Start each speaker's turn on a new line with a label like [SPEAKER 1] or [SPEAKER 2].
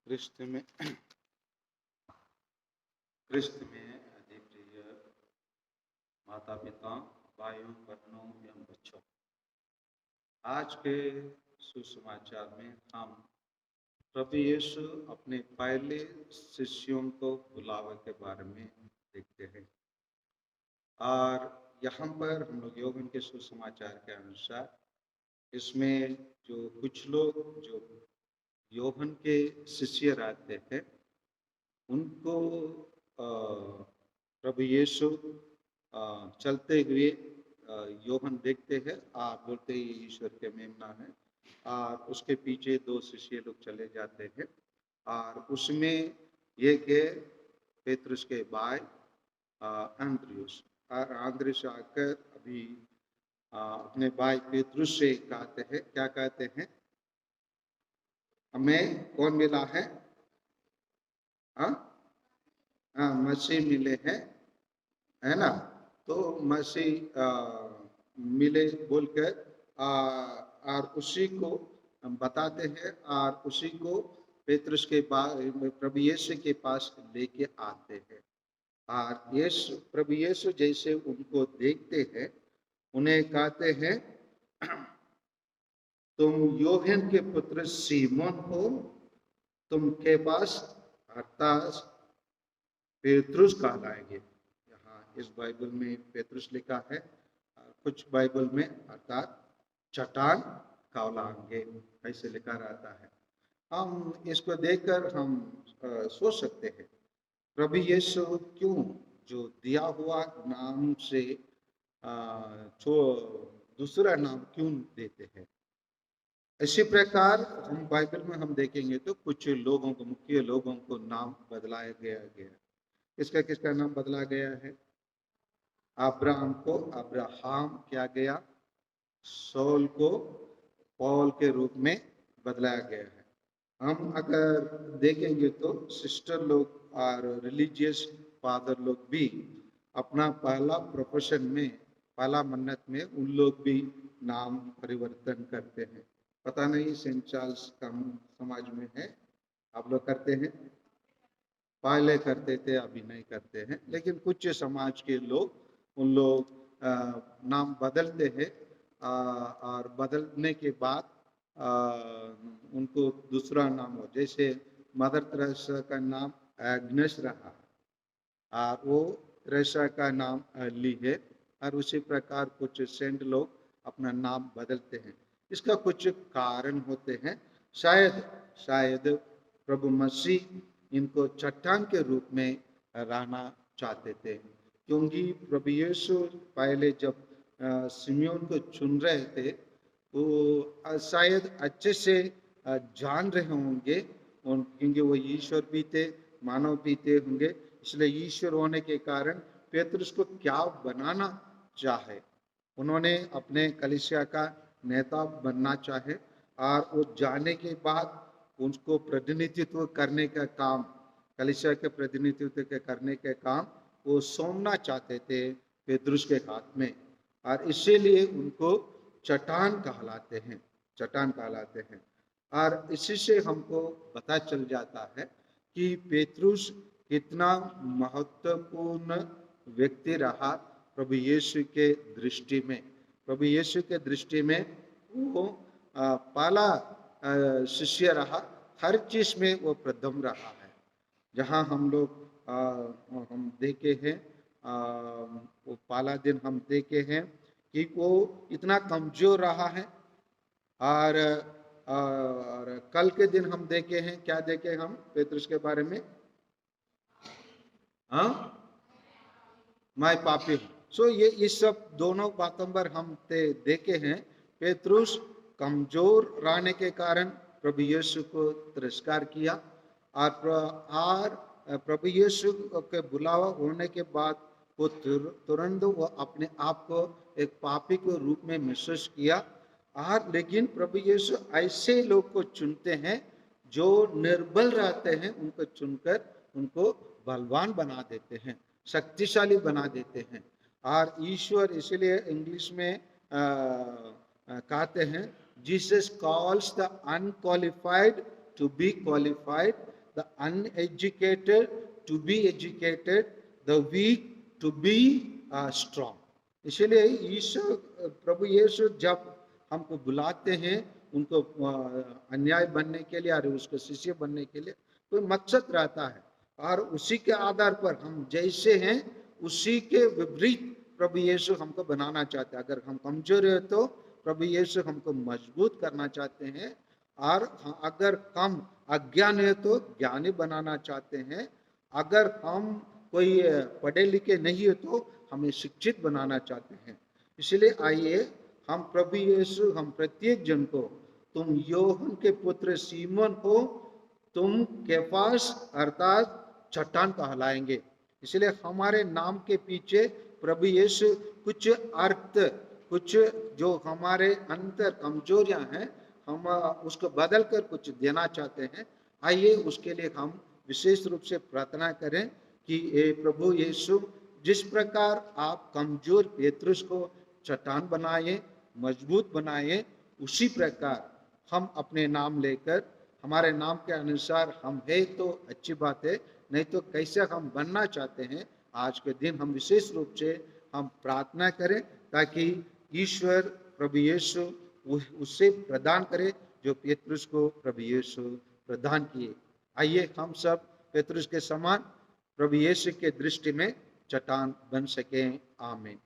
[SPEAKER 1] क्रिस्त में अधिक प्रिय माता पिता, भाइयों, बहनों एवं बच्चों, आज के सुसमाचार में हम प्रभु यीशु अपने पहले शिष्यों को बुलावे के बारे में देखते हैं। और यहाँ पर हम लोग योहन के सुसमाचार के अनुसार इसमें जो कुछ लोग जो योहन के शिष्य रहते हैं उनको प्रभु यीशु चलते हुए योहन देखते हैं और बोलते ही ईश्वर के मेमना है। और उसके पीछे दो शिष्य लोग चले जाते हैं और उसमें एक है पेतरुस के भाई आंद्रियुस। और आंद्रियुस आकर अभी अपने भाई पेतरुस से कहते हैं, क्या कहते हैं? हमें कौन मिला है? मसीह मिले हैं, है ना? तो मसीह मिले बोलकर और उसी को बताते हैं और उसी को पेतरुस के प्रभु यीशु के पास लेके आते हैं। और प्रभु यीशु जैसे उनको देखते हैं उन्हें कहते हैं, तुम योहन के पुत्र सीमोन हो, तुम के पास अर्थात पेतरुस कहलाएंगे। यहाँ इस बाइबल में पेतरुस लिखा है, कुछ बाइबल में अर्थात चट्टान कहलाएंगे ऐसे लिखा रहता है। हम इसको देखकर हम सोच सकते हैं प्रभु यीशु क्यों जो दिया हुआ नाम से दूसरा नाम क्यों देते हैं। इसी प्रकार हम बाइबल में हम देखेंगे तो कुछ लोगों को, मुख्य लोगों को नाम बदलाया गया। किसका नाम बदला गया है? अब्राहम को अब्राहम किया गया, सौल को पौल के रूप में बदलाया गया है। हम अगर देखेंगे तो सिस्टर लोग और रिलीजियस फादर लोग भी अपना पहला प्रोफेशन में, पहला मन्नत में उन लोग भी नाम परिवर्तन करते हैं। पता नहीं सेंट चार्ल्स का समाज में है, आप लोग करते हैं? पहले करते थे, अभी नहीं करते हैं, लेकिन कुछ समाज के लोग उन लोग नाम बदलते हैं और बदलने के बाद उनको दूसरा नाम हो। जैसे मदर तेरेसा का नाम एग्नेस रहा और वो तेरेसा का नाम ली है। और उसी प्रकार कुछ सेंट लोग अपना नाम बदलते हैं। इसका कुछ कारण होते हैं। शायद प्रभु मसीह इनको चट्टान के रूप में रहना चाहते थे, क्योंकि प्रभु यीशु पहले जब सिमियोन को चुन रहे थे तो शायद अच्छे से जान रहे होंगे, क्योंकि वो ईश्वर भी थे, मानव भी थे होंगे। इसलिए ईश्वर होने के कारण पेतरुस को क्या बनाना चाहे, उन्होंने अपने कलीसिया का नेता बनना चाहे और वो जाने के बाद उसको प्रतिनिधित्व करने का काम, कलीसिया के प्रतिनिधित्व के करने के काम वो सौंपना चाहते थे पेतरुस के हाथ में। और इसीलिए उनको चट्टान कहलाते हैं। और इसी से हमको पता चल जाता है कि पेतरुस कितना महत्वपूर्ण व्यक्ति रहा प्रभु यीशु के दृष्टि में। प्रभु यीशु के दृष्टि में वो पहला शिष्य रहा, हर चीज में वो प्रथम रहा है। जहाँ हम लोग हम देखे हैं, वो पहला दिन हम देखे हैं कि वो इतना कमजोर रहा है। और कल के दिन हम देखे हैं, क्या देखे हम पेतरुस के बारे में? मैं पापी हूँ। सो ये इस सब दोनों बातों पर हम देखे हैं। पेतरुस कमजोर रहने के कारण प्रभु यीशु को तिरस्कार किया और प्रभु यीशु के बुलावा होने के बाद वो तुरंत वो अपने आप को एक पापी के रूप में महसूस किया। और लेकिन प्रभु यीशु ऐसे लोग को चुनते हैं जो निर्बल रहते हैं, उनको चुनकर उनको बलवान बना देते हैं, शक्तिशाली बना देते हैं। और ईश्वर इसलिए इंग्लिश में कहते हैं, Jesus calls the unqualified to be qualified the uneducated to be educated, the weak to be strong. इसलिए प्रभु यीशु जब हमको बुलाते हैं उनको अन्याय बनने के लिए और उसके शिष्य बनने के लिए कोई मकसद रहता है, और उसी के आधार पर हम जैसे हैं उसी के विपरीत प्रभु यीशु हमको बनाना चाहते हैं। अगर हम कमजोर है तो प्रभु यीशु हमको मजबूत करना चाहते हैं, और अगर हम अज्ञान है तो ज्ञानी बनाना चाहते हैं। अगर हम कोई पढ़े लिखे नहीं है तो हमें शिक्षित बनाना चाहते हैं। इसलिए आइए हम प्रभु यीशु हम प्रत्येक जन को, तुम योहन के पुत्र सीमोन हो, तुम केफास अर्थात चट्टान कहलाएंगे। इसलिए हमारे नाम के पीछे प्रभु यीशु कुछ अर्थ, कुछ जो हमारे अंतर कमजोरियां हैं हम उसको बदल कर कुछ देना चाहते हैं। आइए उसके लिए हम विशेष रूप से प्रार्थना करें कि ए प्रभु यीशु, जिस प्रकार आप कमजोर पेतरुस को चट्टान बनाए, मजबूत बनाए, उसी प्रकार हम अपने नाम लेकर हमारे नाम के अनुसार हम है तो अच्छी बात है, नहीं तो कैसे हम बनना चाहते हैं आज के दिन हम विशेष रूप से हम प्रार्थना करें, ताकि ईश्वर प्रभु यीशु उससे प्रदान करे जो पेतरुस को प्रभु यीशु प्रदान किए। आइए हम सब पेतरुस के समान प्रभु यीशु के दृष्टि में चट्टान बन सकें। आमीन।